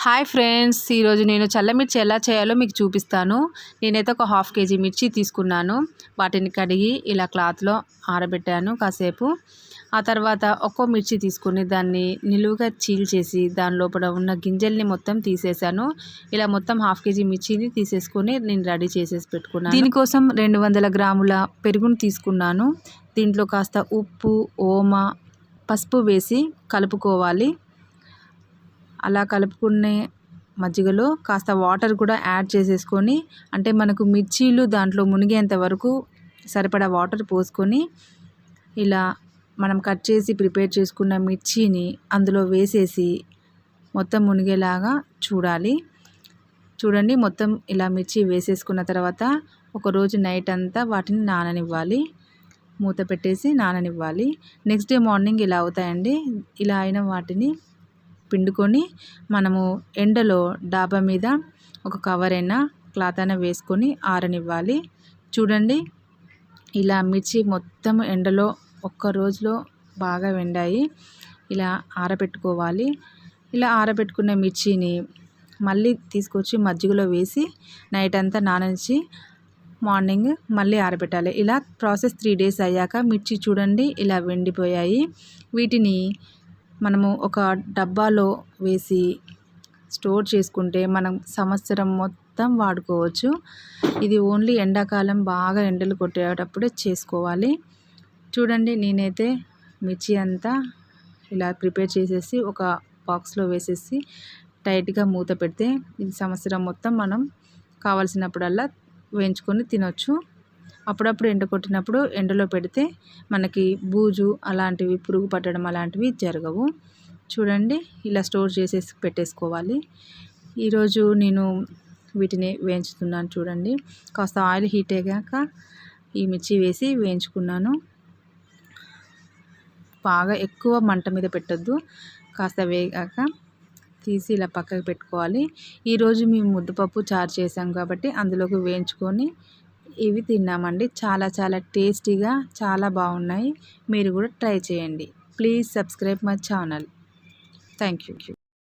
Hi friends, ఈరోజు నేను చల్లమిర్చి ఎలా చేయాలో మీకు చూపిస్తాను. నేనైతే ఒక హాఫ్ కేజీ మిర్చి తీసుకున్నాను. వాటిని కడిగి ఇలా క్లాత్లో ఆరబెట్టాను కాసేపు. ఆ తర్వాత ఒక్కో మిర్చి తీసుకుని దాన్ని నిలువుగా చీల్చేసి దాని లోపల ఉన్న గింజల్ని మొత్తం తీసేసాను. ఇలా మొత్తం హాఫ్ కేజీ మిర్చిని తీసేసుకొని నేను రెడీ చేసేసి పెట్టుకున్నాను. దీనికోసం 200 గ్రాముల పెరుగును తీసుకున్నాను. దీంట్లో కాస్త ఉప్పు, ఓమ, పసుపు వేసి కలుపుకోవాలి. అలా కలుపుకునే మజ్జిగలో కాస్త వాటర్ కూడా యాడ్ చేసేసుకొని, అంటే మనకు మిర్చీలు దాంట్లో మునిగేంత వరకు సరిపడా వాటర్ పోసుకొని ఇలా మనం కట్ చేసి ప్రిపేర్ చేసుకున్న మిర్చిని అందులో వేసేసి మొత్తం మునిగేలాగా చూడండి. మొత్తం ఇలా మిర్చి వేసేసుకున్న తర్వాత ఒకరోజు నైట్ అంతా వాటిని నాననివ్వాలి. మూత పెట్టేసి నాననివ్వాలి. నెక్స్ట్ డే మార్నింగ్ ఇలా అవుతాయండి. ఇలా అయిన వాటిని పిండుకొని మనము ఎండలో డాబా మీద ఒక కవర్ అయినా క్లాత్ అయినా వేసుకొని ఆరనివ్వాలి. చూడండి, ఇలా మిర్చి మొత్తం ఎండలో ఒక్క రోజులో బాగా వెండాయి. ఇలా ఆరబెట్టుకోవాలి. ఇలా ఆరబెట్టుకున్న మిర్చిని మళ్ళీ తీసుకొచ్చి మజ్జిగలో వేసి నైట్ అంతా నాననిచ్చి మార్నింగ్ మళ్ళీ ఆరబెట్టాలి. ఇలా ప్రాసెస్ 3 days అయ్యాక మిర్చి చూడండి ఇలా వెండిపోయాయి. వీటిని మనము ఒక డబ్బాలో వేసి స్టోర్ చేసుకుంటే మనం సంవత్సరం మొత్తం వాడుకోవచ్చు. ఇది ఓన్లీ ఎండాకాలం బాగా ఎండలు కొట్టేటప్పుడే చేసుకోవాలి. చూడండి, నేనైతే మిర్చి అంతా ఇలా ప్రిపేర్ చేసేసి ఒక బాక్స్లో వేసేసి టైట్గా మూత పెడితే ఇది సంవత్సరం మొత్తం మనం కావాల్సినప్పుడల్లా వేయించుకొని తినొచ్చు. అప్పుడప్పుడు ఎండ కొట్టినప్పుడు ఎండలో పెడితే మనకి బూజు అలాంటివి, పురుగు పట్టడం అలాంటివి జరగవు. చూడండి, ఇలా స్టోర్ చేసేసి పెట్టేసుకోవాలి. ఈరోజు నేను వీటిని వేయించుతున్నాను. చూడండి, కాస్త ఆయిల్ హీట్ అయ్యాక ఈ మిర్చి వేసి వేయించుకున్నాను. బాగా ఎక్కువ మంట మీద పెట్టొద్దు. కాస్త వేగాక తీసి ఇలా పక్కకు పెట్టుకోవాలి. ఈరోజు మేము ముద్దపప్పు చారు చేసాం కాబట్టి అందులోకి వేయించుకొని ఇవి తిన్నామండి. చాలా చాలా టేస్టీగా చాలా బాగున్నాయి. మీరు కూడా ట్రై చేయండి. Please subscribe my channel. Thank you.